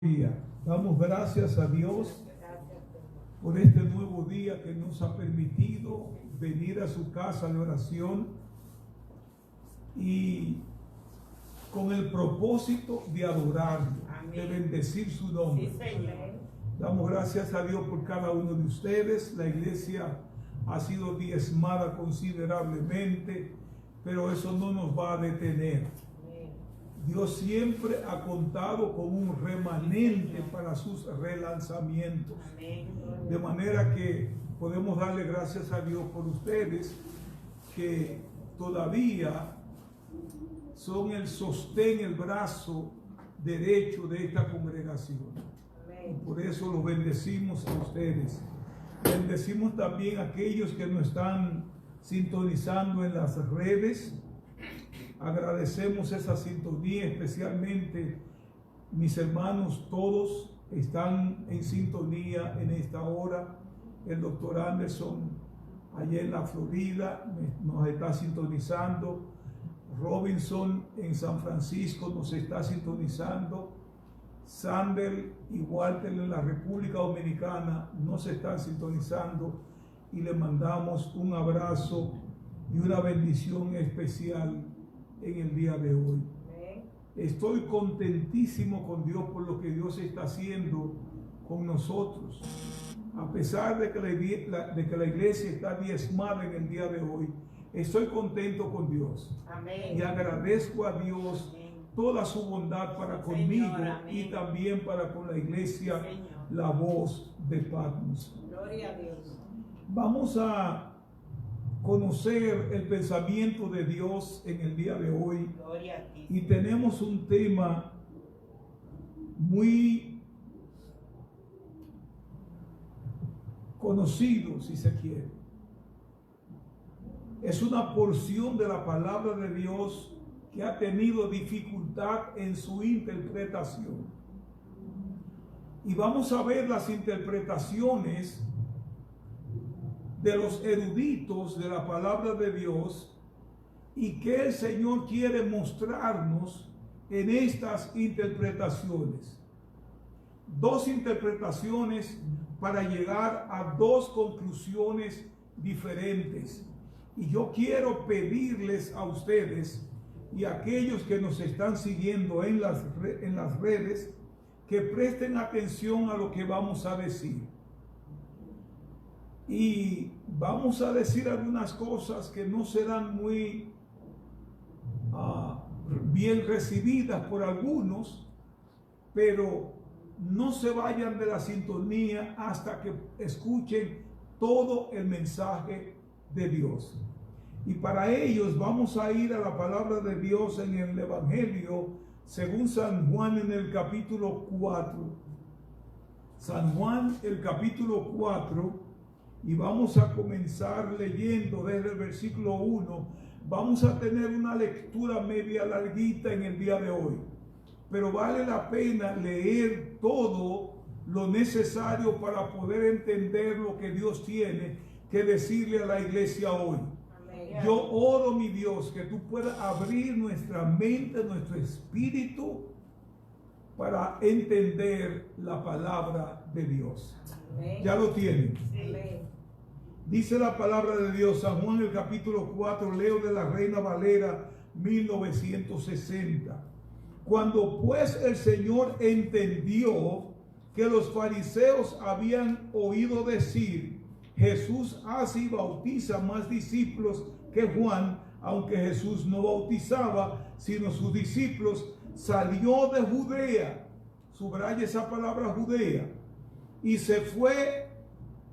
Día. Damos gracias a Dios por este nuevo día que nos ha permitido venir a su casa de oración y con el propósito de adorarlo, de bendecir su nombre. Damos gracias a Dios por cada uno de ustedes. La iglesia ha sido diezmada considerablemente, pero eso no nos va a detener. Dios siempre ha contado con un remanente para sus relanzamientos. De manera que podemos darle gracias a Dios por ustedes que todavía son el sostén, el brazo derecho de esta congregación. Y por eso los bendecimos a ustedes. Bendecimos también a aquellos que nos están sintonizando en las redes. Agradecemos esa sintonía, especialmente mis hermanos, todos están en sintonía en esta hora. El doctor Anderson, allá en la Florida, nos está sintonizando. Robinson en San Francisco nos está sintonizando. Sander y Walter en la República Dominicana nos están sintonizando y le mandamos un abrazo y una bendición especial en el día de hoy. Estoy contentísimo con Dios por lo que Dios está haciendo con nosotros. A pesar de que la iglesia está diezmada en el día de hoy, estoy contento con Dios. Y agradezco a Dios toda su bondad para conmigo y también para con la iglesia La Voz de Patmos. Gloria a Dios. Vamos a conocer el pensamiento de Dios en el día de hoy. Y tenemos un tema muy conocido, si se quiere. Es una porción de la palabra de Dios que ha tenido dificultad en su interpretación. Y vamos a ver las interpretaciones de los eruditos de la palabra de Dios y que el Señor quiere mostrarnos en estas interpretaciones. Dos interpretaciones para llegar a dos conclusiones diferentes. Y yo quiero pedirles a ustedes y a aquellos que nos están siguiendo en las redes que presten atención a lo que vamos a decir. Y vamos a decir algunas cosas que no serán muy bien recibidas por algunos, pero no se vayan de la sintonía hasta que escuchen todo el mensaje de Dios. Y para ellos vamos a ir a la palabra de Dios en el Evangelio según San Juan en el capítulo 4. San Juan, el capítulo 4. Y vamos a comenzar leyendo desde el versículo 1. Vamos a tener una lectura media larguita en el día de hoy. Pero vale la pena leer todo lo necesario para poder entender lo que Dios tiene que decirle a la iglesia hoy. Amén. Yo oro, mi Dios, que tú puedas abrir nuestra mente, nuestro espíritu para entender la palabra de Dios. Amén. ¿Ya lo tienen? Sí. Dice la palabra de Dios, San Juan el capítulo 4, leo de la Reina Valera 1960. Cuando pues el Señor entendió que los fariseos habían oído decir, Jesús hace y bautiza más discípulos que Juan, aunque Jesús no bautizaba, sino sus discípulos, salió de Judea, subraya esa palabra Judea, y se fue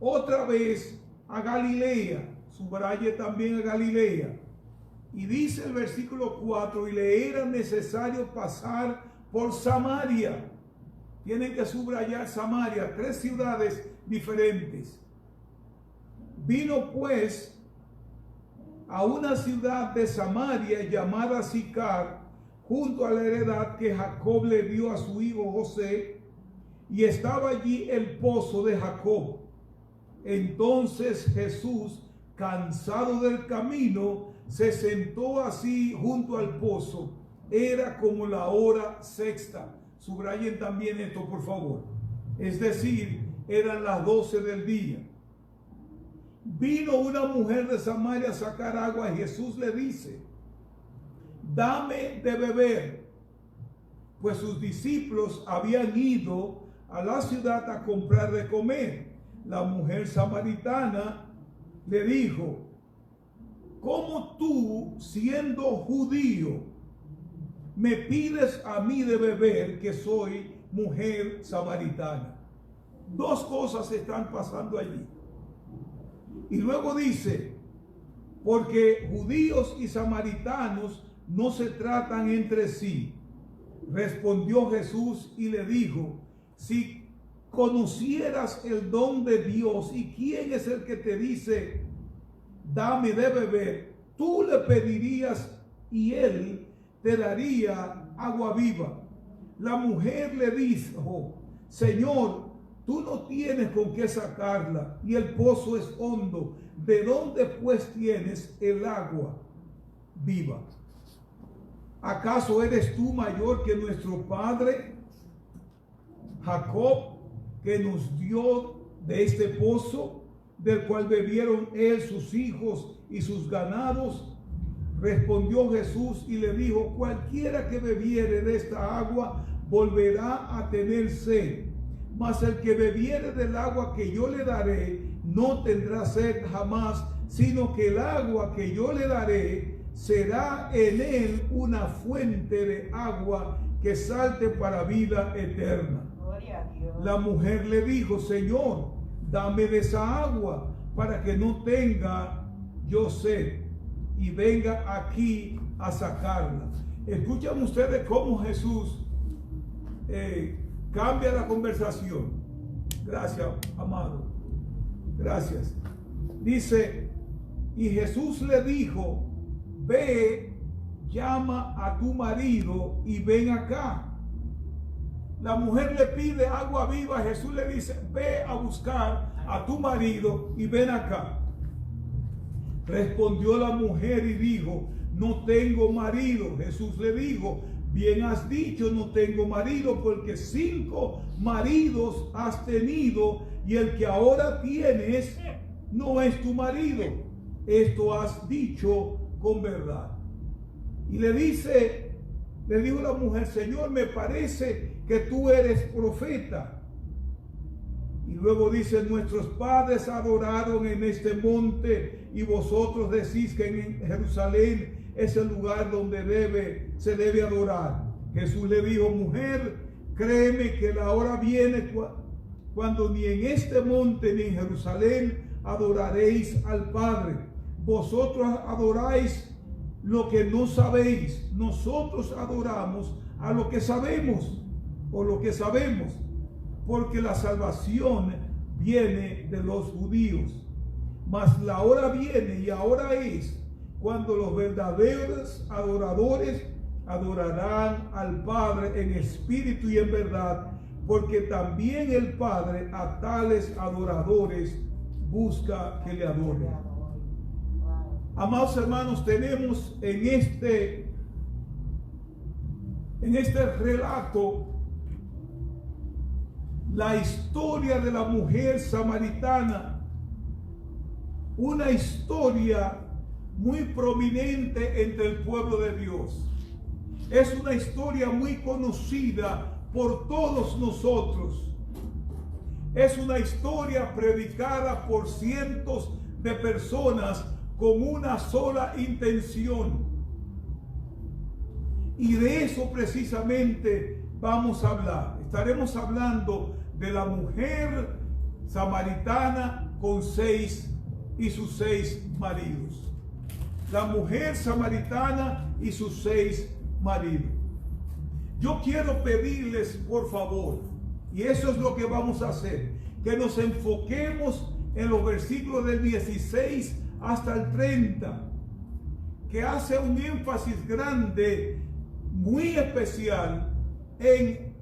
otra vez a Galilea, subraye también a Galilea. Y dice el versículo 4, y le era necesario pasar por Samaria. Tienen que subrayar Samaria, 3 ciudades diferentes. Vino pues a una ciudad de Samaria llamada Sicar, junto a la heredad que Jacob le dio a su hijo José, y estaba allí el pozo de Jacob. Entonces Jesús, cansado del camino, se sentó así junto al pozo. Era como la hora sexta. Subrayen también esto, por favor. Es decir, eran las 12 del día. Vino una mujer de Samaria a sacar agua y Jesús le dice: dame de beber. Pues sus discípulos habían ido a la ciudad a comprar de comer. La mujer samaritana le dijo: ¿cómo tú, siendo judío, me pides a mí de beber, que soy mujer samaritana? Dos cosas están pasando allí. Y luego dice: porque judíos y samaritanos no se tratan entre sí. Respondió Jesús y le dijo: si conocieras el don de Dios y quién es el que te dice dame de beber, tú le pedirías y él te daría agua viva. La mujer le dijo: Señor, tú no tienes con qué sacarla y el pozo es hondo. ¿De dónde pues tienes el agua viva? ¿Acaso eres tú mayor que nuestro padre Jacob, que nos dio de este pozo, del cual bebieron él, sus hijos y sus ganados? Respondió Jesús y le dijo: cualquiera que bebiere de esta agua volverá a tener sed, mas el que bebiere del agua que yo le daré no tendrá sed jamás, sino que el agua que yo le daré será en él una fuente de agua que salte para vida eterna. Gloria a Dios. La mujer le dijo: Señor, dame de esa agua para que no tenga yo sed y venga aquí a sacarla. Escuchan ustedes cómo Jesús cambia la conversación. Gracias, amado. Gracias. Dice: y Jesús le dijo: ve, llama a tu marido y ven acá. La mujer le pide agua viva. Jesús le dice: ve a buscar a tu marido y ven acá. Respondió la mujer y dijo: no tengo marido. Jesús le dijo: bien has dicho, no tengo marido, porque 5 maridos has tenido y el que ahora tienes no es tu marido. Esto has dicho con verdad. Y le dijo la mujer: Señor, me parece que tú eres profeta. Y luego dice: nuestros padres adoraron en este monte y vosotros decís que en Jerusalén es el lugar donde se debe adorar. Jesús le dijo: mujer, créeme que la hora viene cuando ni en este monte ni en Jerusalén adoraréis al Padre. Vosotros adoráis lo que no sabéis. Nosotros adoramos a lo que sabemos, o lo que sabemos, porque la salvación viene de los judíos. Mas la hora viene y ahora es cuando los verdaderos adoradores adorarán al Padre en espíritu y en verdad, porque también el Padre a tales adoradores busca que le adoren. Amados hermanos, tenemos en este relato la historia de la mujer samaritana, una historia muy prominente entre el pueblo de Dios. Es una historia muy conocida por todos nosotros. Es una historia predicada por cientos de personas con una sola intención. Y de eso precisamente vamos a hablar. Estaremos hablando de la mujer samaritana con 6 y sus 6 maridos. La mujer samaritana y sus 6 maridos. Yo quiero pedirles, por favor, y eso es lo que vamos a hacer, que nos enfoquemos en los versículos del 16 hasta el 30, que hace un énfasis grande, muy especial, en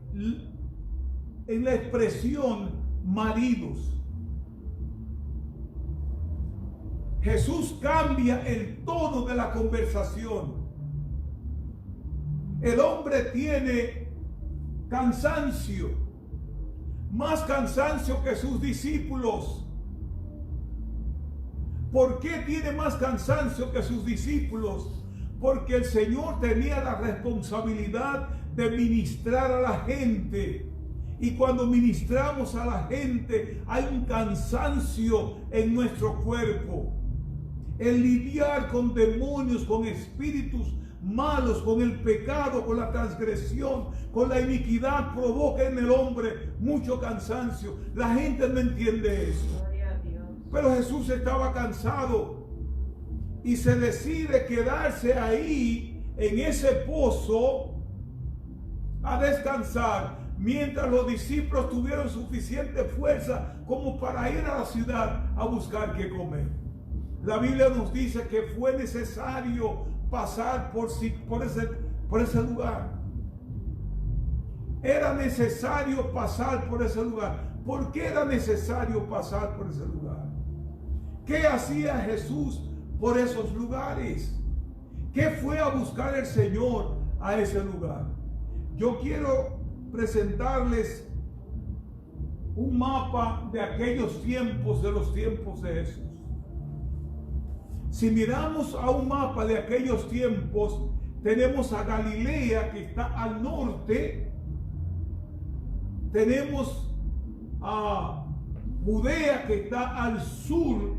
la expresión maridos. Jesús cambia el tono de la conversación. El hombre tiene cansancio, más cansancio que sus discípulos. ¿Por qué tiene más cansancio que sus discípulos? Porque el Señor tenía la responsabilidad de ministrar a la gente. Y cuando ministramos a la gente, hay un cansancio en nuestro cuerpo. El lidiar con demonios, con espíritus malos, con el pecado, con la transgresión, con la iniquidad, provoca en el hombre mucho cansancio. La gente no entiende eso. Pero Jesús estaba cansado y se decide quedarse ahí en ese pozo a descansar, mientras los discípulos tuvieron suficiente fuerza como para ir a la ciudad a buscar qué comer. La Biblia nos dice que fue necesario pasar por ese lugar. Era necesario pasar por ese lugar. ¿Por qué era necesario pasar por ese lugar? ¿Qué hacía Jesús por esos lugares? ¿Qué fue a buscar el Señor a ese lugar? Yo quiero presentarles un mapa de aquellos tiempos, de los tiempos de Jesús. Si miramos a un mapa de aquellos tiempos, tenemos a Galilea, que está al norte, tenemos a Judea, que está al sur,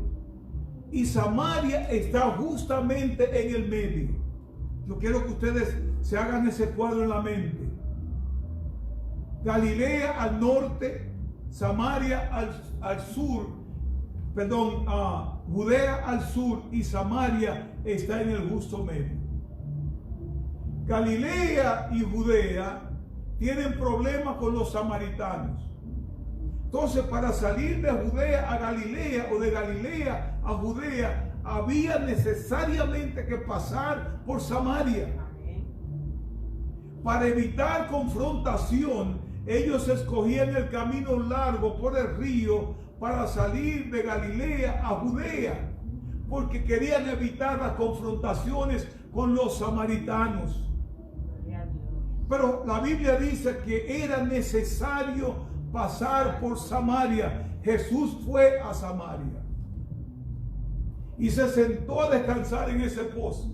y Samaria está justamente en el medio. Yo quiero que ustedes se hagan ese cuadro en la mente. Galilea al norte, Samaria al sur, Judea al sur, y Samaria está en el justo medio. Galilea y Judea tienen problemas con los samaritanos. Entonces, para salir de Judea a Galilea o de Galilea a Judea, había necesariamente que pasar por Samaria. Para evitar confrontación, ellos escogían el camino largo por el río para salir de Galilea a Judea, porque querían evitar las confrontaciones con los samaritanos. Pero la Biblia dice que era necesario pasar por Samaria. Jesús fue a Samaria y se sentó a descansar en ese pozo.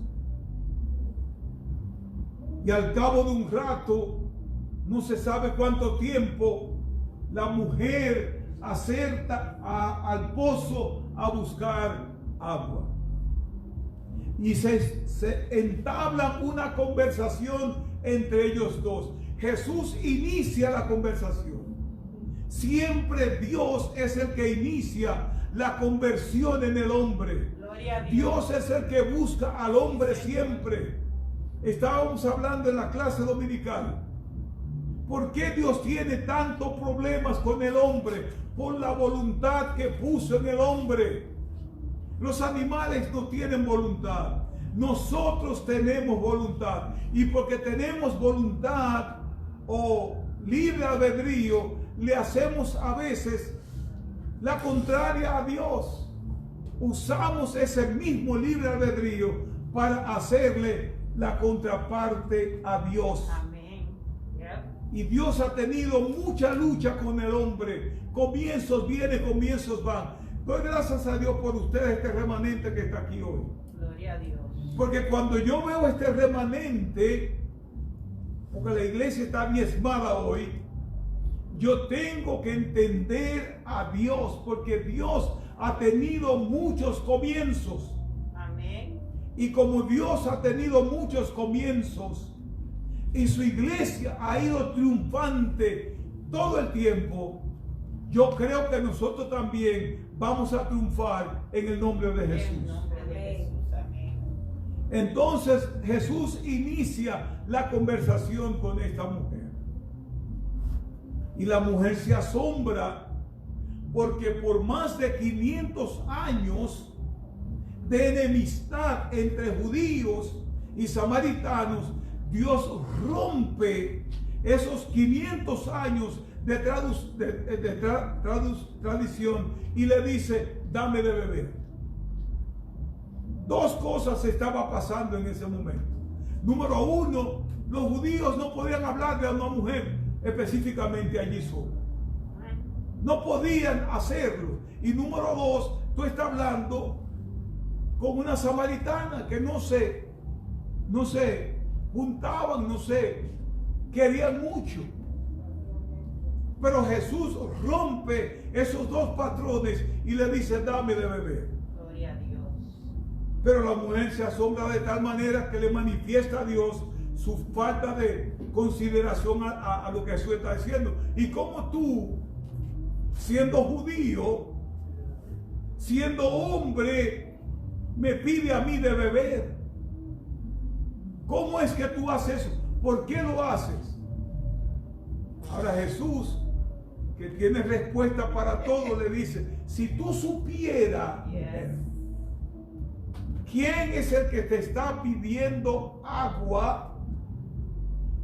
Y al cabo de un rato, no se sabe cuánto tiempo, la mujer acerca al pozo a buscar agua. Y se entabla una conversación entre ellos dos. Jesús inicia la conversación. Siempre Dios es el que inicia la conversión en el hombre. Dios es el que busca al hombre siempre. Estábamos hablando en la clase dominical. ¿Por qué Dios tiene tantos problemas con el hombre? Por la voluntad que puso en el hombre. Los animales no tienen voluntad. Nosotros tenemos voluntad. Y porque tenemos voluntad o libre albedrío, le hacemos a veces la contraria a Dios. Usamos ese mismo libre albedrío para hacerle la contraparte a Dios. Amén. Y Dios ha tenido mucha lucha con el hombre. Comienzos vienen, comienzos van. Doy gracias a Dios por ustedes, este remanente que está aquí hoy. Gloria a Dios. Porque cuando yo veo este remanente, porque la iglesia está diezmada hoy, yo tengo que entender a Dios, porque Dios ha tenido muchos comienzos. Amén. Y como Dios ha tenido muchos comienzos y su iglesia ha ido triunfante todo el tiempo, yo creo que nosotros también vamos a triunfar en el nombre de Jesús. En el nombre de Jesús. Amén. Entonces Jesús inicia la conversación con esta mujer. Y la mujer se asombra porque por más de 500 años de enemistad entre judíos y samaritanos, Dios rompe esos 500 años de tradición y le dice: dame de beber. Dos cosas estaban pasando en ese momento. Número uno, los judíos no podían hablarle a una mujer específicamente allí solo. No podían hacerlo. Y número dos, tú estás hablando con una samaritana que no se juntaban, no se querían mucho. Pero Jesús rompe esos dos patrones y le dice, dame de beber. Gloria a Dios. Pero la mujer se asombra de tal manera que le manifiesta a Dios su falta de consideración a lo que Jesús está diciendo. Y como tú, siendo judío, siendo hombre, me pide a mí de beber. ¿Cómo es que tú haces eso? ¿Por qué lo haces? Ahora Jesús, que tiene respuesta para todo, le dice, si tú supieras quién es el que te está pidiendo agua,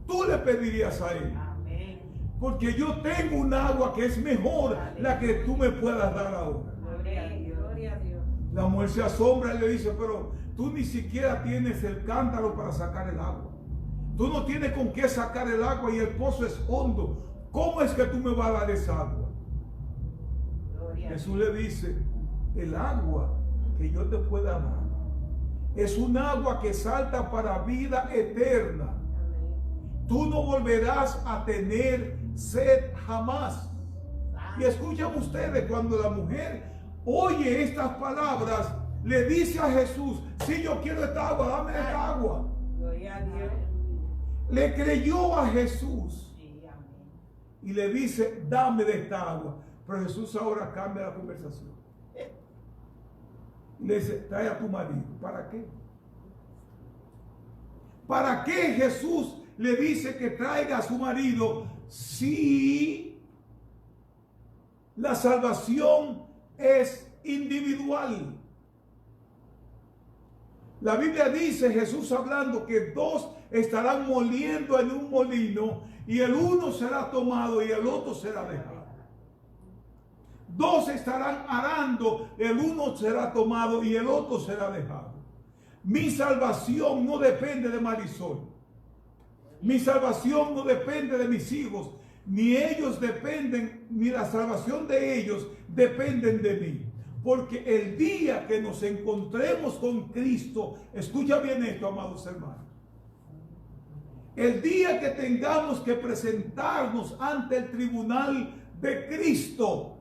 tú le pedirías a él. Amén. Porque yo tengo un agua que es mejor la que tú me puedas dar ahora. Gloria a Dios. Gloria a Dios. La mujer se asombra y le dice, pero tú ni siquiera tienes el cántaro para sacar el agua. Tú no tienes con qué sacar el agua y el pozo es hondo. ¿Cómo es que tú me vas a dar esa agua? Gloria a Jesús Dios. le dice, el agua que yo te pueda dar es un agua que salta para vida eterna. Amén. Tú no volverás a tener sed jamás. Y escuchan ustedes, cuando la mujer oye estas palabras, le dice a Jesús, si yo quiero esta agua, dame esta agua. Gloria a Dios. Le creyó a Jesús Sí, amén. y le dice, dame de esta agua. Pero Jesús ahora cambia la conversación. Y le dice, trae a tu marido. ¿Para qué? ¿Para qué Jesús le dice que traiga a su marido si la salvación es individual? La Biblia dice, Jesús hablando, que dos estarán moliendo en un molino y el uno será tomado y el otro será dejado. Dos estarán arando, el uno será tomado y el otro será dejado. Mi salvación no depende de Marisol. Mi salvación no depende de mis hijos. Ni ellos dependen, ni la salvación de ellos dependen de mí. Porque el día que nos encontremos con Cristo, escucha bien esto, amados hermanos. El día que tengamos que presentarnos ante el tribunal de Cristo,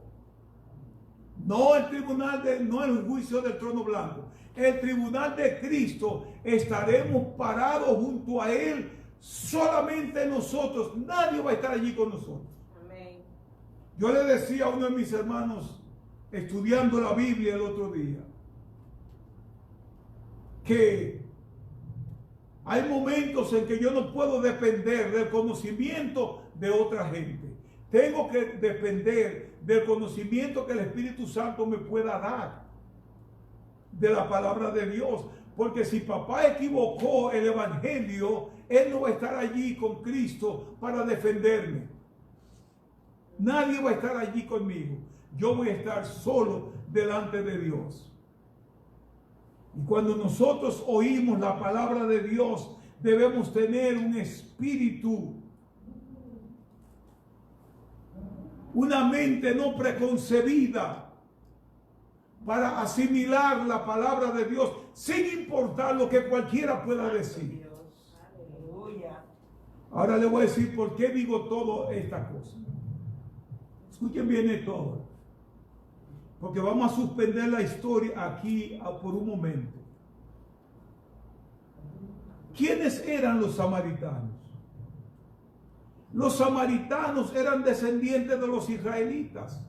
no el juicio del trono blanco, el tribunal de Cristo, estaremos parados junto a Él, solamente nosotros, nadie va a estar allí con nosotros. Amén. Yo le decía a uno de mis hermanos, estudiando la Biblia el otro día, que hay momentos en que yo no puedo depender del conocimiento de otra gente. Tengo que depender del conocimiento que el Espíritu Santo me pueda dar de la palabra de Dios. Porque si papá equivocó el evangelio, él no va a estar allí con Cristo para defenderme. Nadie va a estar allí conmigo. Yo voy a estar solo delante de Dios. Y cuando nosotros oímos la palabra de Dios, debemos tener un espíritu, una mente no preconcebida para asimilar la palabra de Dios sin importar lo que cualquiera pueda decir. Dios. Aleluya. Ahora le voy a decir por qué digo todas estas cosas. Escuchen bien esto, porque vamos a suspender la historia aquí por un momento. ¿Quiénes eran los samaritanos? Los samaritanos eran descendientes de los israelitas.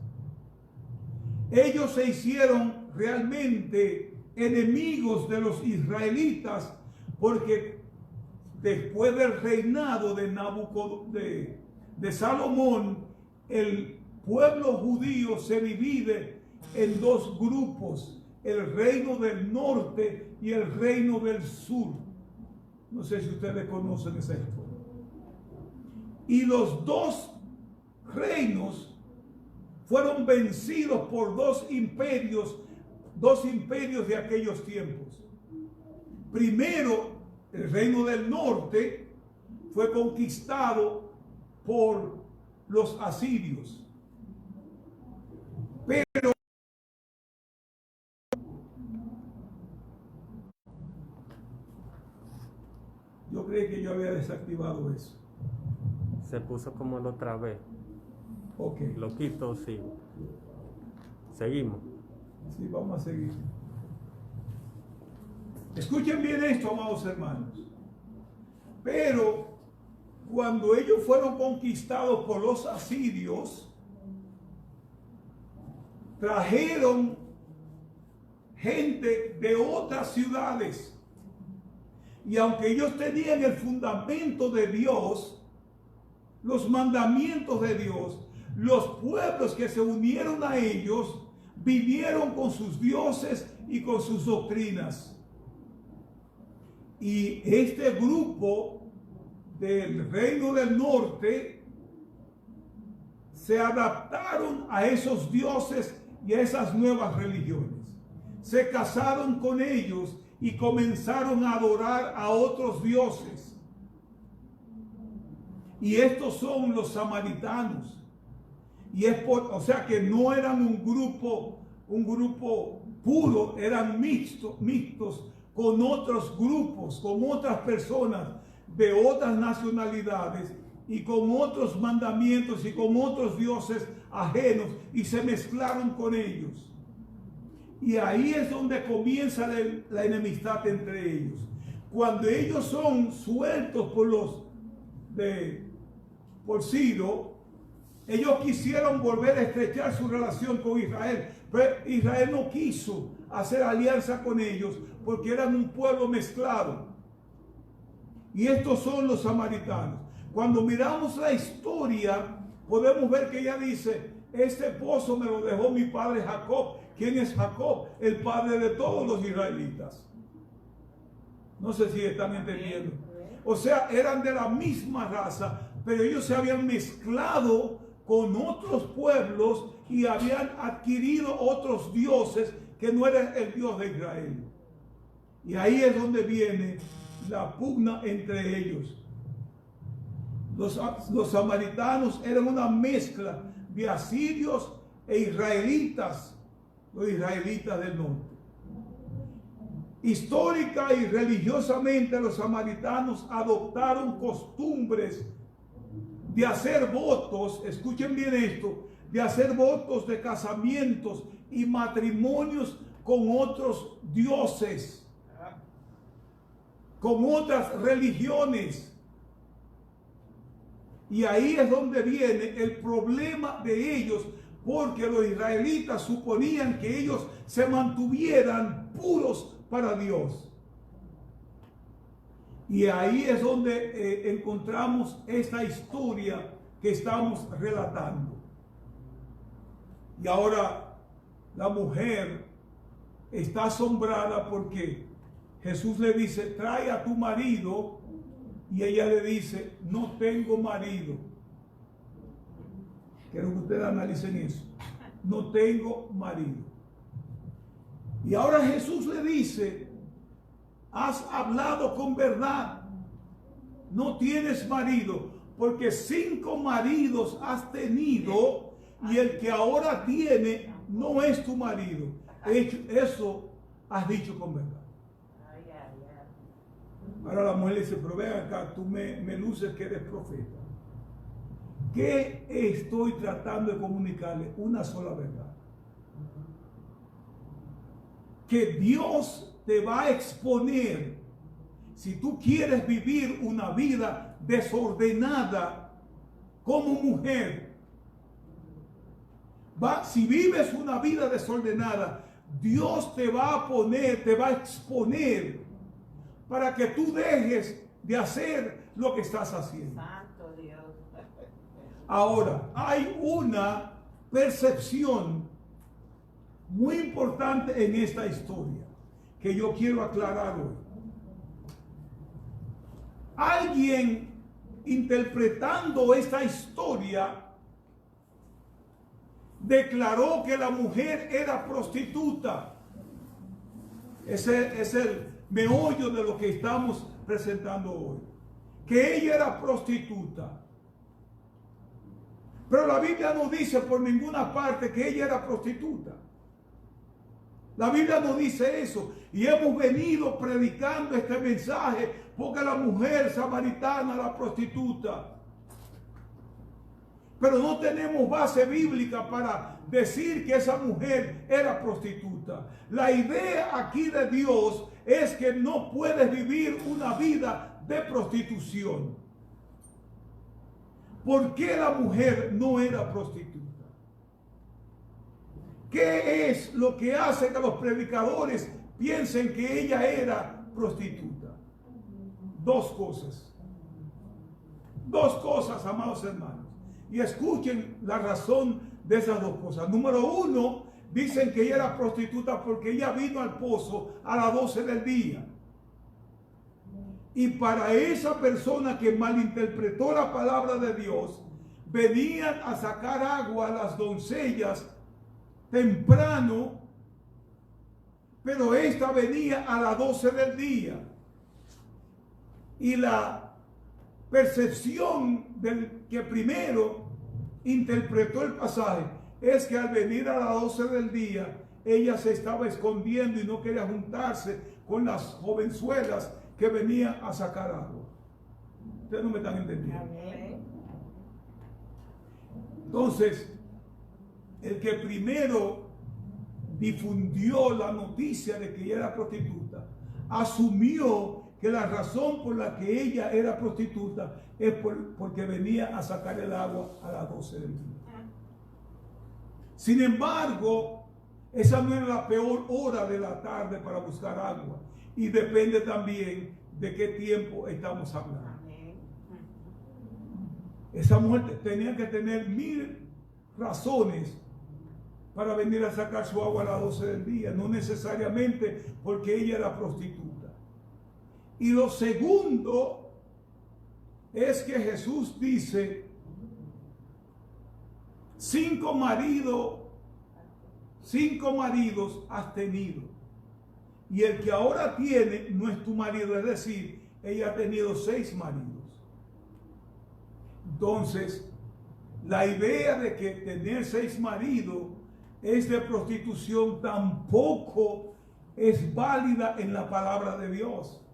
Ellos se hicieron realmente enemigos de los israelitas porque después del reinado de Salomón, el pueblo judío se divide en dos grupos, el reino del norte y el reino del sur. No sé si ustedes conocen esa historia. Y los dos reinos fueron vencidos por dos imperios de aquellos tiempos. Primero, el reino del norte fue conquistado por los asirios. Pero yo creí que yo había desactivado eso. Se puso como la otra vez. Ok. Lo quito, sí. Seguimos. Sí, vamos a seguir. Escuchen bien esto, amados hermanos. Pero cuando ellos fueron conquistados por los asirios, trajeron gente de otras ciudades. Y aunque ellos tenían el fundamento de Dios, los mandamientos de Dios, los pueblos que se unieron a ellos vinieron con sus dioses y con sus doctrinas. Y este grupo del reino del norte se adaptaron a esos dioses y a esas nuevas religiones. Se casaron con ellos y comenzaron a adorar a otros dioses. Y estos son los samaritanos. Y o sea que no eran un grupo puro, eran mixtos con otros grupos, con otras personas de otras nacionalidades y con otros mandamientos y con otros dioses ajenos, y se mezclaron con ellos. Y ahí es donde comienza la enemistad entre ellos. Cuando ellos son sueltos por Ciro, ellos quisieron volver a estrechar su relación con Israel, pero Israel no quiso hacer alianza con ellos porque eran un pueblo mezclado. Y estos son los samaritanos. Cuando miramos la historia, podemos ver que ella dice: este pozo me lo dejó mi padre Jacob. ¿Quién es Jacob? El padre de todos los israelitas. No sé si están entendiendo. O sea, eran de la misma raza, pero ellos se habían mezclado con otros pueblos y habían adquirido otros dioses que no eran el Dios de Israel. Y ahí es donde viene la pugna entre ellos. Los samaritanos eran una mezcla de asirios e israelitas, los israelitas del norte. Histórica y religiosamente, los samaritanos adoptaron costumbres de hacer votos, escuchen bien esto, de hacer votos de casamientos y matrimonios con otros dioses, con otras religiones. Y ahí es donde viene el problema de ellos, porque los israelitas suponían que ellos se mantuvieran puros para Dios. Y ahí es donde encontramos esta historia que estamos relatando. Y ahora la mujer está asombrada porque Jesús le dice: trae a tu marido. Y ella le dice: no tengo marido. Quiero que ustedes analicen eso. No tengo marido. Y ahora Jesús le dice: has hablado con verdad. No tienes marido, porque 5 maridos has tenido y el que ahora tiene no es tu marido. Eso has dicho con verdad. Ahora la mujer le dice: pero ven acá, tú me luces que eres profeta. ¿Qué estoy tratando de comunicarle? Una sola verdad. Que Dios te va a exponer si tú quieres vivir una vida desordenada como mujer. Si vives una vida desordenada, Dios te va a poner, te va a exponer para que tú dejes de hacer lo que estás haciendo. Santo Dios. Ahora, hay una percepción muy importante en esta historia que yo quiero aclarar hoy. Alguien interpretando esta historia declaró que la mujer era prostituta. Ese es el meollo de lo que estamos presentando hoy. Que ella era prostituta. Pero la Biblia no dice por ninguna parte que ella era prostituta. La Biblia no dice eso. Y hemos venido predicando este mensaje porque la mujer samaritana, la prostituta. Pero no tenemos base bíblica para decir que esa mujer era prostituta. La idea aquí de Dios es que no puedes vivir una vida de prostitución. ¿Por qué la mujer no era prostituta? ¿Qué es lo que hace que los predicadores piensen que ella era prostituta? Dos cosas. Dos cosas, amados hermanos. Y escuchen la razón de esas dos cosas. Número uno, dicen que ella era prostituta porque ella vino al pozo a las 12 del día. Y para esa persona que malinterpretó la palabra de Dios, venían a sacar agua a las doncellas temprano, pero esta venía a las 12 del día. Y la percepción del que primero interpretó el pasaje es que al venir a las 12 del día, ella se estaba escondiendo y no quería juntarse con las jovenzuelas que venían a sacar agua. Ustedes no me están entendiendo. Amén. Entonces, el que primero difundió la noticia de que ella era prostituta, asumió que la razón por la que ella era prostituta es porque venía a sacar el agua a las 12 del día. Sin embargo, esa no era la peor hora de la tarde para buscar agua. Y depende también de qué tiempo estamos hablando. Esa mujer tenía que tener 1000 razones para venir a sacar su agua a las 12 del día, no necesariamente porque ella era prostituta. Y lo segundo es que Jesús dice, 5 maridos has tenido, y el que ahora tiene no es tu marido, es decir, ella ha tenido 6 maridos. Entonces, la idea de que tener 6 maridos es de prostitución tampoco es válida en la palabra de Dios.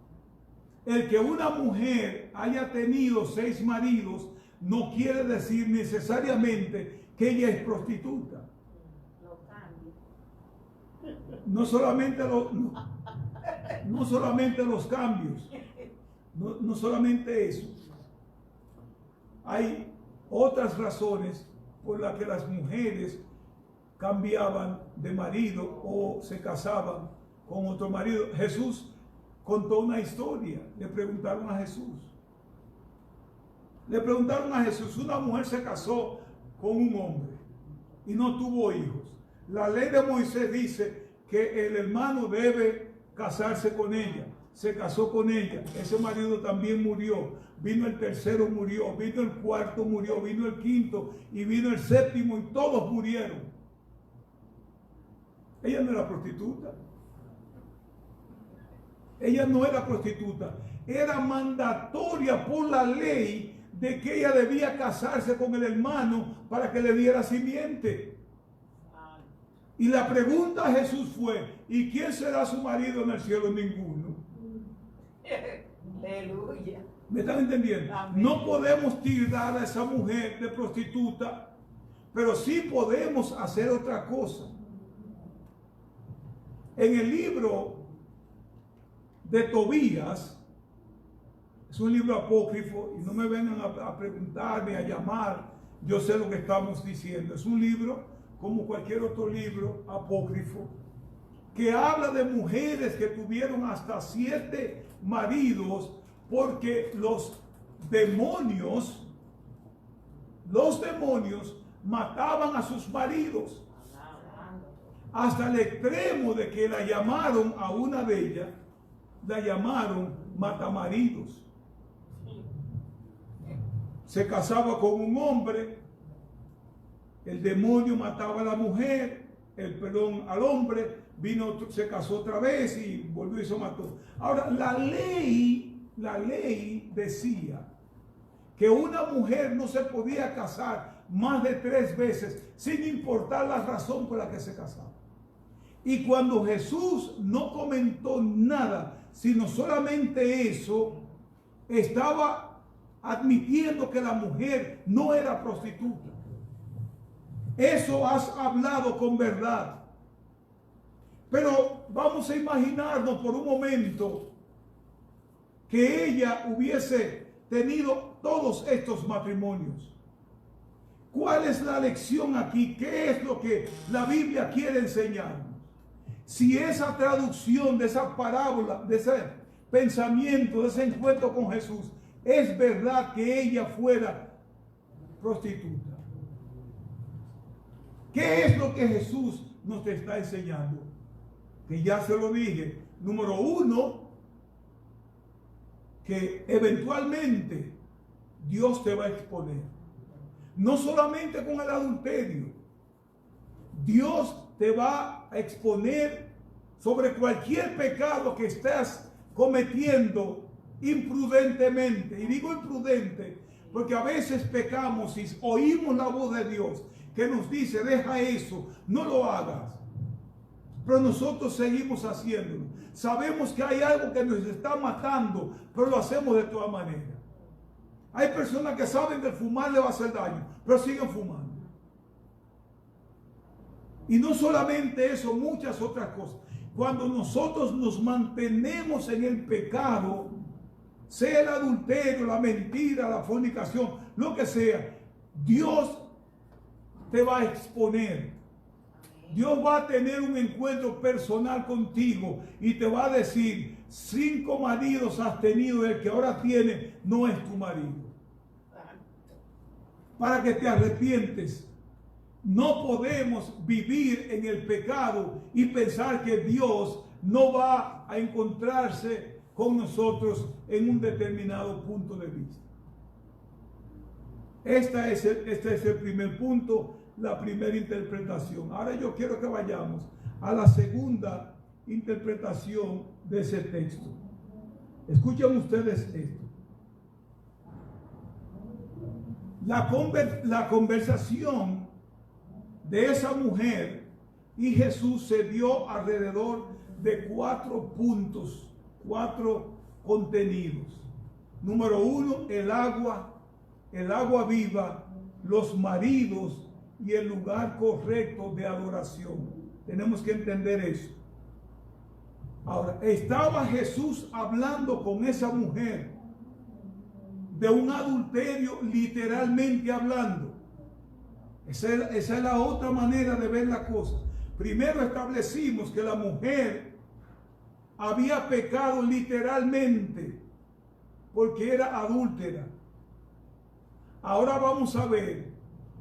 El que una mujer haya tenido 6 maridos no quiere decir necesariamente que ella es prostituta. No solamente los cambios, no solamente eso. Hay otras razones por las que las mujeres cambiaban de marido o se casaban con otro marido. Jesús contó una historia. Le preguntaron a Jesús, una mujer se casó con un hombre y no tuvo hijos. La ley de Moisés dice que el hermano debe casarse con ella. Se casó con ella, ese marido también murió, vino el tercero, murió, vino el cuarto, murió, vino el quinto y vino el séptimo y todos murieron. Ella no era prostituta. Ella no era prostituta. Era mandatoria por la ley de que ella debía casarse con el hermano para que le diera simiente. Y la pregunta a Jesús fue, ¿y quién será su marido en el cielo? Ninguno. Aleluya. ¿Me están entendiendo? Amén. No podemos tirar a esa mujer de prostituta, pero sí podemos hacer otra cosa. En el libro de Tobías, es un libro apócrifo, y no me vengan a preguntarme, a llamar, yo sé lo que estamos diciendo. Es un libro como cualquier otro libro apócrifo, que habla de mujeres que tuvieron hasta 7 maridos, porque los demonios mataban a sus maridos, hasta el extremo de que la llamaron a una de ellas, la llamaron matamaridos. Se casaba con un hombre, el demonio mataba a la mujer, al hombre, vino, se casó otra vez y volvió y se mató. Ahora, la ley decía que una mujer no se podía casar más de 3 veces, sin importar la razón por la que se casaba. Y cuando Jesús no comentó nada, sino solamente eso, estaba admitiendo que la mujer no era prostituta. Eso has hablado con verdad. Pero vamos a imaginarnos por un momento que ella hubiese tenido todos estos matrimonios. ¿Cuál es la lección aquí? ¿Qué es lo que la Biblia quiere enseñarnos? Si esa traducción de esa parábola, de ese pensamiento, de ese encuentro con Jesús, es verdad que ella fuera prostituta. ¿Qué es lo que Jesús nos está enseñando? Que ya se lo dije. Número 1, que eventualmente Dios te va a exponer. No solamente con el adulterio. Dios te va a exponer sobre cualquier pecado que estés cometiendo imprudentemente. Y digo imprudente porque a veces pecamos y oímos la voz de Dios que nos dice, deja eso, no lo hagas. Pero nosotros seguimos haciéndolo. Sabemos que hay algo que nos está matando, pero lo hacemos de todas maneras. Hay personas que saben que el fumar le va a hacer daño, pero siguen fumando. Y no solamente eso, muchas otras cosas. Cuando nosotros nos mantenemos en el pecado, sea el adulterio, la mentira, la fornicación, lo que sea, Dios te va a exponer. Dios va a tener un encuentro personal contigo y te va a decir, 5 maridos has tenido, el que ahora tiene no es tu marido. Para que te arrepientes. No podemos vivir en el pecado y pensar que Dios no va a encontrarse con nosotros en un determinado punto de vista. Este es el primer punto, la primera interpretación. Ahora yo quiero que vayamos a la segunda interpretación de ese texto. Escuchen ustedes esto. La conversación de esa mujer y Jesús se dio alrededor de 4 puntos, 4 contenidos. Número 1, el agua viva, los maridos y el lugar correcto de adoración. Tenemos que entender eso. Ahora, estaba Jesús hablando con esa mujer de un adulterio, literalmente hablando. Esa es la otra manera de ver la cosa. Primero establecimos que la mujer había pecado literalmente porque era adúltera. Ahora vamos a ver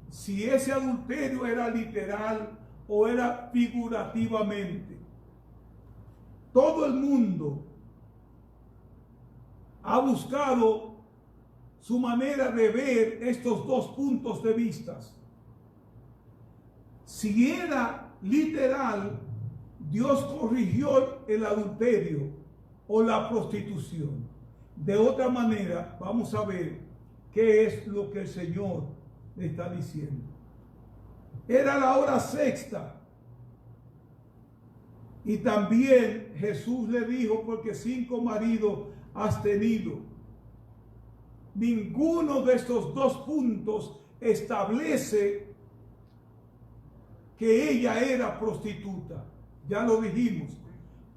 si ese adulterio era literal o era figurativamente. Todo el mundo ha buscado su manera de ver estos 2 puntos de vista. Si era literal, Dios corrigió el adulterio o la prostitución. De otra manera, vamos a ver qué es lo que el Señor le está diciendo. Era la hora sexta. Y también Jesús le dijo, porque 5 maridos has tenido. Ninguno de estos 2 puntos establece que ella era prostituta. Ya lo dijimos.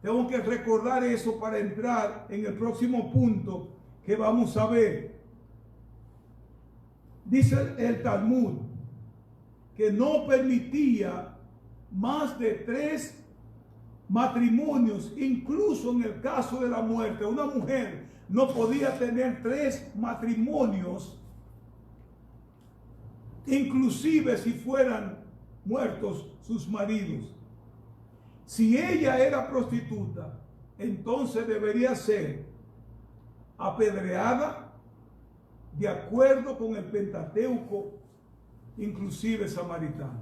Tengo que recordar eso para entrar en el próximo punto que vamos a ver. Dice el Talmud que no permitía más de 3 matrimonios, incluso en el caso de la muerte. Una mujer no podía tener 3 matrimonios, inclusive si fueran muertos sus maridos. Si ella era prostituta, entonces debería ser apedreada de acuerdo con el Pentateuco, inclusive samaritano.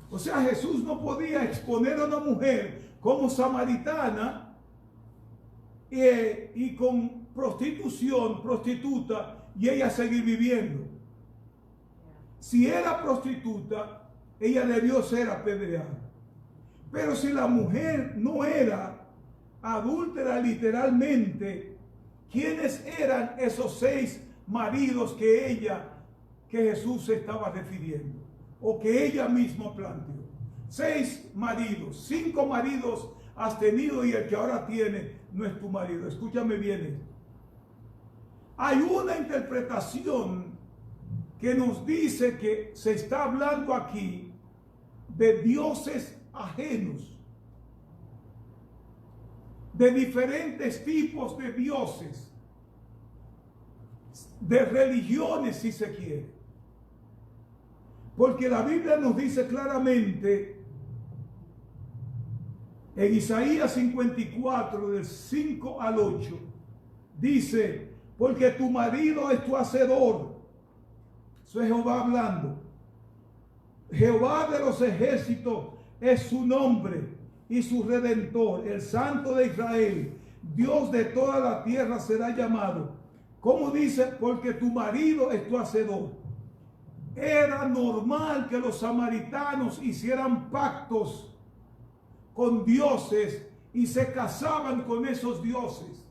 O sea, Jesús no podía exponer a una mujer como samaritana y con prostituta, y ella seguir viviendo. si era prostituta, ella debió ser apedreada. Pero si la mujer no era adúltera literalmente, ¿quiénes eran esos 6 maridos que Jesús se estaba refiriendo? O que ella misma planteó. 6 maridos, 5 maridos has tenido y el que ahora tiene no es tu marido. Escúchame bien esto. Hay una interpretación que nos dice que se está hablando aquí de dioses ajenos, de diferentes tipos de dioses, de religiones si se quiere. Porque la Biblia nos dice claramente en Isaías 54 del 5 al 8, dice, porque tu marido es tu hacedor. Eso es Jehová hablando. Jehová de los ejércitos es su nombre y su redentor, el Santo de Israel, Dios de toda la tierra será llamado. ¿Cómo dice? Porque tu marido es tu hacedor. Era normal que los samaritanos hicieran pactos con dioses y se casaban con esos dioses.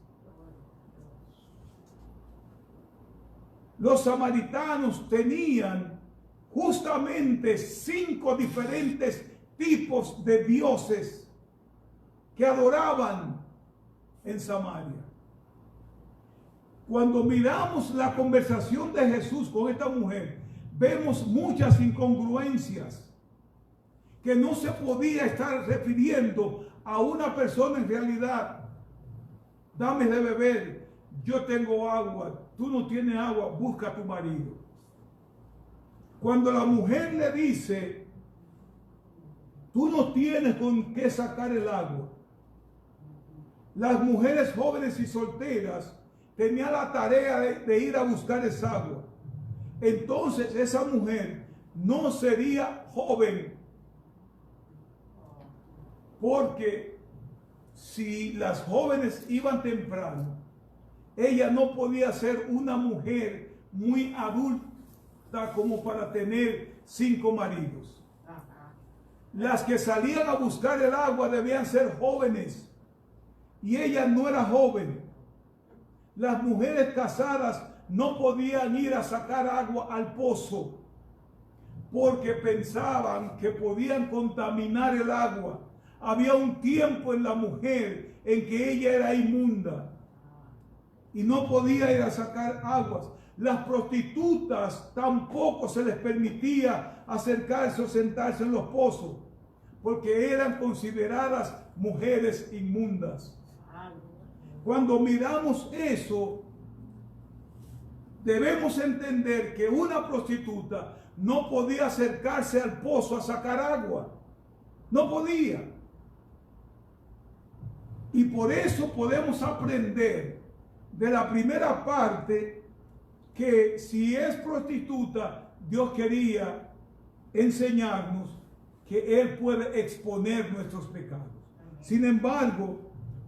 Los samaritanos tenían justamente 5 diferentes tipos de dioses que adoraban en Samaria. Cuando miramos la conversación de Jesús con esta mujer, vemos muchas incongruencias, que no se podía estar refiriendo a una persona en realidad. Dame de beber, yo tengo agua, tú no tienes agua, busca a tu marido. Cuando la mujer le dice, tú no tienes con qué sacar el agua, las mujeres jóvenes y solteras tenían la tarea de ir a buscar esa agua. Entonces esa mujer no sería joven, porque si las jóvenes iban temprano, ella no podía ser una mujer muy adulta como para tener 5 maridos. Las que salían a buscar el agua debían ser jóvenes, y ella no era joven. Las mujeres casadas no podían ir a sacar agua al pozo, porque pensaban que podían contaminar el agua. Había un tiempo en la mujer en que ella era inmunda y no podía ir a sacar aguas. Las prostitutas tampoco se les permitía acercarse o sentarse en los pozos, porque eran consideradas mujeres inmundas. Cuando miramos eso, debemos entender que una prostituta no podía acercarse al pozo a sacar agua. No podía. Y por eso podemos aprender de la primera parte que si es prostituta, Dios quería enseñarnos que Él puede exponer nuestros pecados. Sin embargo,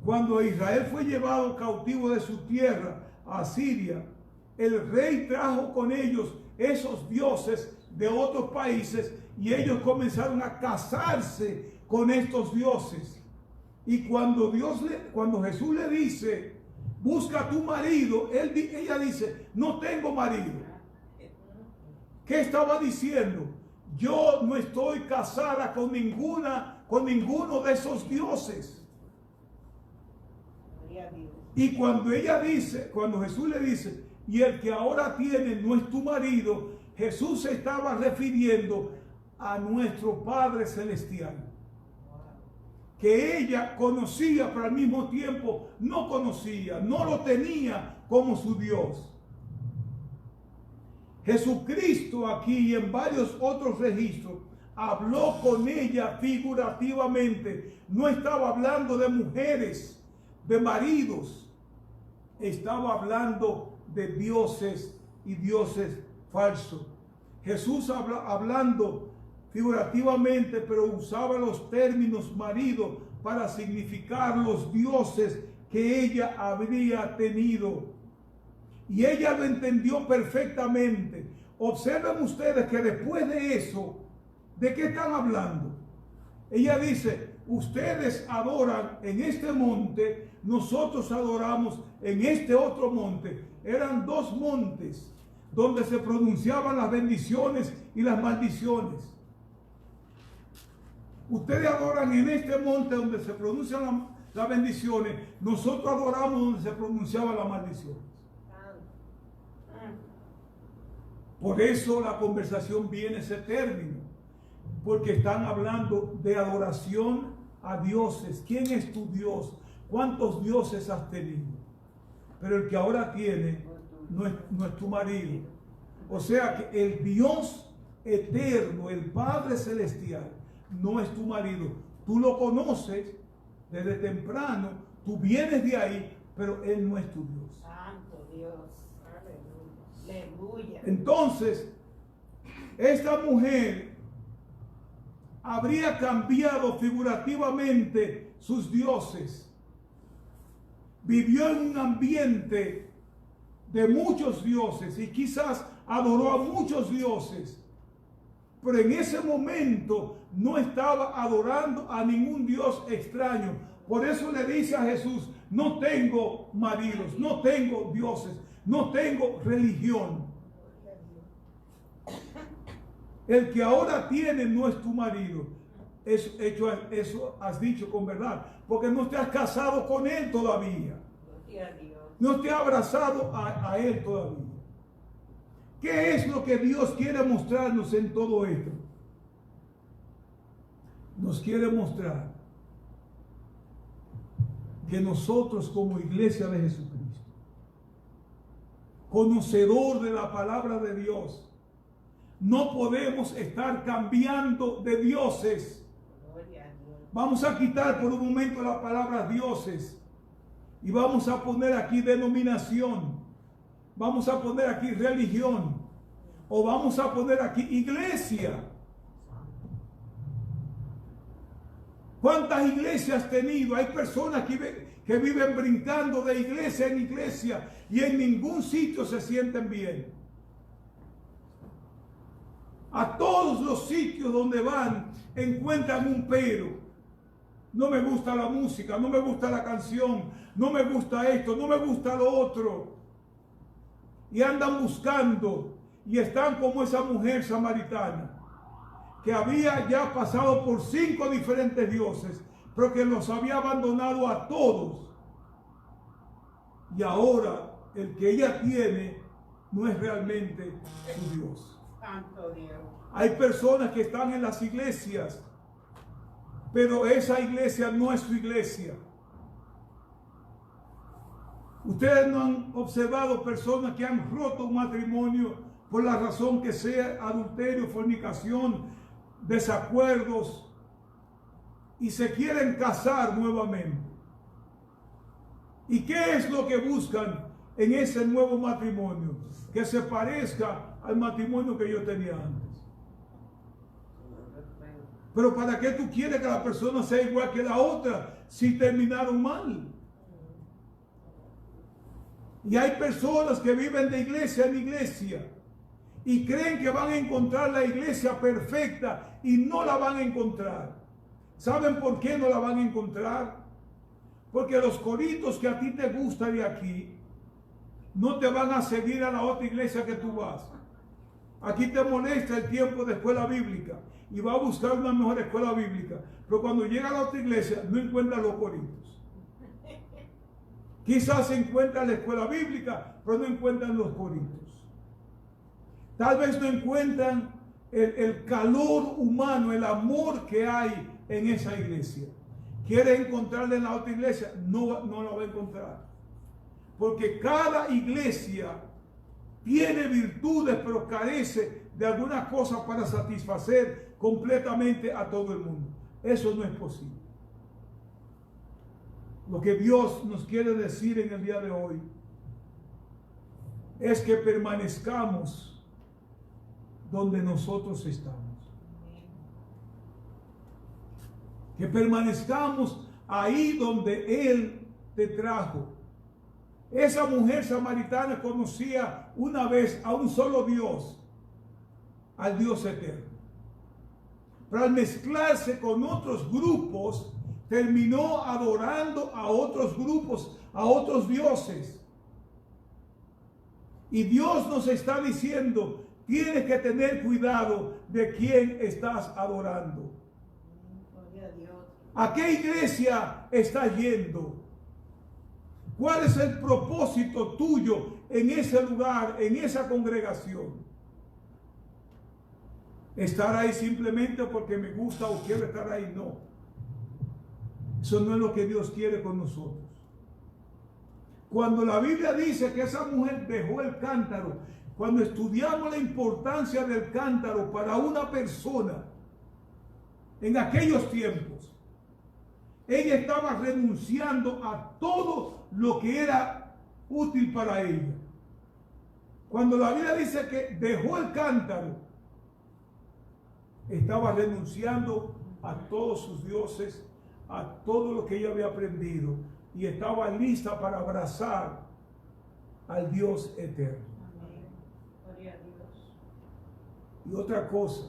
cuando Israel fue llevado cautivo de su tierra a Siria, el rey trajo con ellos esos dioses de otros países y ellos comenzaron a casarse con estos dioses. Y cuando Jesús le dice, busca a tu marido, ella dice, no tengo marido. ¿Qué estaba diciendo? Yo no estoy casada con ninguno de esos dioses. Y cuando Jesús le dice, y el que ahora tiene no es tu marido, Jesús se estaba refiriendo a nuestro Padre Celestial, que ella conocía, pero al mismo tiempo no conocía, no lo tenía como su Dios. Jesucristo aquí y en varios otros registros habló con ella figurativamente. No estaba hablando de mujeres, de maridos, estaba hablando de dioses y dioses falsos. Jesús hablando figurativamente, pero usaba los términos marido para significar los dioses que ella habría tenido. Y ella lo entendió perfectamente. observen ustedes que después de eso, ¿de qué están hablando? Ella dice, ustedes adoran en este monte, nosotros adoramos en este otro monte. Eran dos montes donde se pronunciaban las bendiciones y las maldiciones. Ustedes adoran en este monte donde se pronuncian las bendiciones, nosotros adoramos donde se pronunciaban las maldiciones. Por eso la conversación viene a ese término, porque están hablando de adoración a dioses. ¿Quién es tu Dios? ¿Cuántos dioses has tenido? Pero el que ahora tiene no es tu marido. O sea que el Dios eterno, el Padre celestial, no es tu marido. Tú lo conoces desde temprano, tú vienes de ahí, pero Él no es tu Dios. Santo Dios. Aleluya. Entonces, esta mujer habría cambiado figurativamente sus dioses. Vivió en un ambiente de muchos dioses y quizás adoró a muchos dioses. Pero en ese momento no estaba adorando a ningún dios extraño. Por eso le dice a Jesús, no tengo maridos, no tengo dioses, no tengo religión. El que ahora tiene no es tu marido. Eso has dicho con verdad, porque no te has casado con él todavía. No te has abrazado a él todavía. ¿Qué es lo que Dios quiere mostrarnos en todo esto? Nos quiere mostrar que nosotros como iglesia de Jesucristo, conocedor de la palabra de Dios, no podemos estar cambiando de dioses. Vamos a quitar por un momento la palabra dioses y vamos a poner aquí denominación. Vamos a poner aquí religión, o vamos a poner aquí iglesia. ¿Cuántas iglesias has tenido? Hay personas que viven brincando de iglesia en iglesia y en ningún sitio se sienten bien. A todos los sitios donde van encuentran un pero. No me gusta la música, no me gusta la canción, no me gusta esto, no me gusta lo otro. Y andan buscando y están como esa mujer samaritana que había ya pasado por 5 diferentes dioses, pero que los había abandonado a todos. Y ahora el que ella tiene no es realmente su Dios. Santo Dios. Hay personas que están en las iglesias, pero esa iglesia no es su iglesia. Ustedes no han observado personas que han roto un matrimonio por la razón que sea, adulterio, fornicación, desacuerdos, y se quieren casar nuevamente. ¿Y qué es lo que buscan en ese nuevo matrimonio? Que se parezca al matrimonio que yo tenía antes. Pero ¿para qué tú quieres que la persona sea igual que la otra si terminaron mal? Y hay personas que viven de iglesia en iglesia y creen que van a encontrar la iglesia perfecta y no la van a encontrar. ¿Saben por qué no la van a encontrar? Porque los coritos que a ti te gustan de aquí no te van a seguir a la otra iglesia que tú vas. Aquí te molesta el tiempo de escuela bíblica y va a buscar una mejor escuela bíblica, pero cuando llega a la otra iglesia no encuentra los coritos. Quizás se encuentra la escuela bíblica, pero no encuentran los coritos. Tal vez no encuentran el calor humano, el amor que hay en esa iglesia. Quiere encontrarla en la otra iglesia, no la va a encontrar. Porque cada iglesia tiene virtudes, pero carece de algunas cosas para satisfacer completamente a todo el mundo. Eso no es posible. Lo que Dios nos quiere decir en el día de hoy es que permanezcamos donde nosotros estamos. Que permanezcamos ahí donde Él te trajo. Esa mujer samaritana conocía una vez a un solo Dios al Dios eterno. Pero al mezclarse con otros grupos, terminó adorando a otros grupos, a otros dioses. Y Dios nos está diciendo, tienes que tener cuidado de quién estás adorando. ¿A qué iglesia estás yendo? ¿Cuál es el propósito tuyo en ese lugar, en esa congregación? ¿Estar ahí simplemente porque me gusta o quiero estar ahí? No. Eso no es lo que Dios quiere con nosotros. Cuando la Biblia dice que esa mujer dejó el cántaro, cuando estudiamos la importancia del cántaro para una persona en aquellos tiempos, ella estaba renunciando a todo lo que era útil para ella. Cuando la Biblia dice que dejó el cántaro, estaba renunciando a todos sus dioses, a todo lo que ella había aprendido, y estaba lista para abrazar al Dios eterno. Amén. Gloria a Dios. Y otra cosa,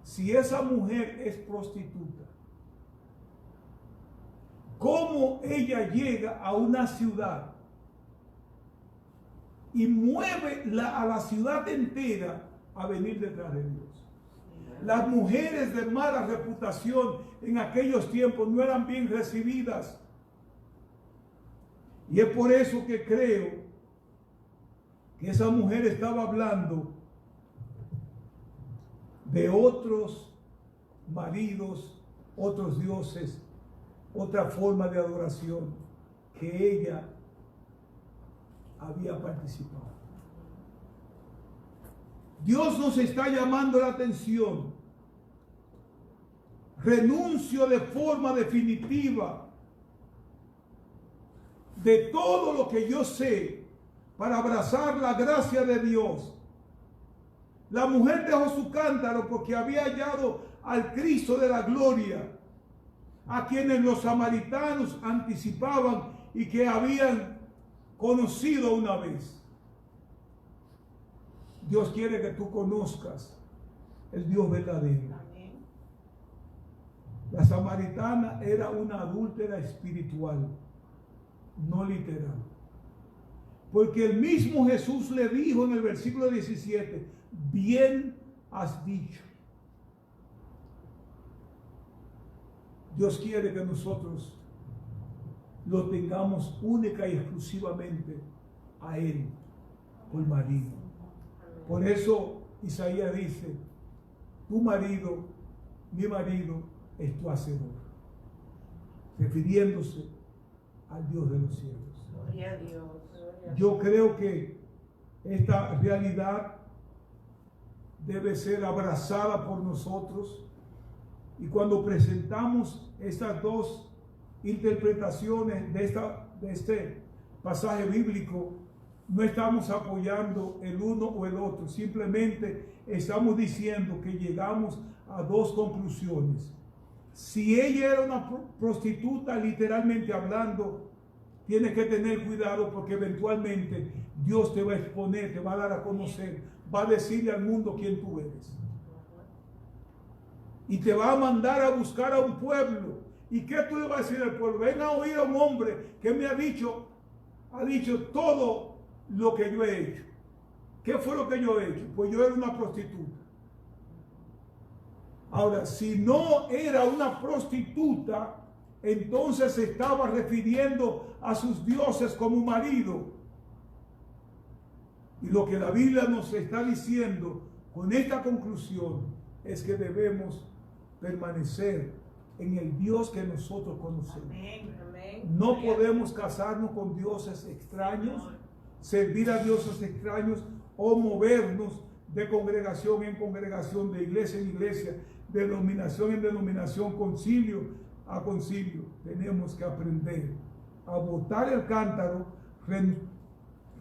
si esa mujer es prostituta, ¿cómo ella llega a una ciudad y mueve a la ciudad entera a venir detrás de Dios? Las mujeres de mala reputación en aquellos tiempos no eran bien recibidas. Y es por eso que creo que esa mujer estaba hablando de otros maridos, otros dioses, otra forma de adoración que ella había participado. Dios nos está llamando la atención. Renuncio de forma definitiva de todo lo que yo sé para abrazar la gracia de Dios. La mujer dejó su cántaro porque había hallado al Cristo de la gloria, a quienes los samaritanos anticipaban y que habían conocido una vez. Dios quiere que tú conozcas el Dios verdadero. Amén. La samaritana era una adúltera espiritual, no literal. Porque el mismo Jesús le dijo en el versículo 17, bien has dicho. Dios quiere que nosotros lo tengamos única y exclusivamente a Él por marido. Por eso Isaías dice, tu marido, mi marido, es tu hacedor, refiriéndose al Dios de los cielos. Gloria a Dios. Yo creo que esta realidad debe ser abrazada por nosotros, y cuando presentamos estas dos interpretaciones de este pasaje bíblico, no estamos apoyando el uno o el otro, simplemente estamos diciendo que llegamos a dos conclusiones. Si ella era una prostituta, literalmente hablando, tienes que tener cuidado, porque eventualmente Dios te va a exponer, te va a dar a conocer, va a decirle al mundo quién tú eres. Y te va a mandar a buscar a un pueblo. ¿Y qué tú le vas a decir al pueblo? Ven a oír a un hombre que me ha dicho todo lo que yo he hecho. ¿Qué fue lo que yo he hecho? Pues yo era una prostituta. Ahora, si no era una prostituta, entonces se estaba refiriendo a sus dioses como marido. Y lo que la Biblia nos está diciendo con esta conclusión es que debemos permanecer en el Dios que nosotros conocemos. Amén, amén. No podemos casarnos con dioses extraños, servir a dioses extraños o movernos de congregación en congregación, de iglesia en iglesia, de denominación en denominación, concilio a concilio. Tenemos que aprender a botar el cántaro,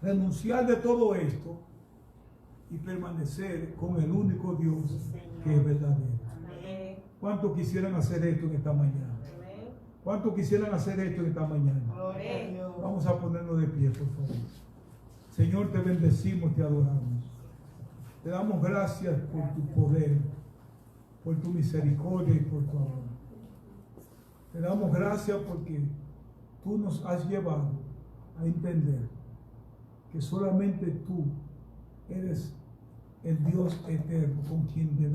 renunciar de todo esto y permanecer con el único Dios que es verdadero. Amén. ¿Cuántos quisieran hacer esto en esta mañana? Amén. ¿Cuántos quisieran hacer esto en esta mañana? Gloria a Dios. Vamos a ponernos de pie, por favor. Señor, te bendecimos, te adoramos. Te damos gracias por tu poder, por tu misericordia y por tu amor. Te damos gracias porque tú nos has llevado a entender que solamente tú eres el Dios eterno con quien debemos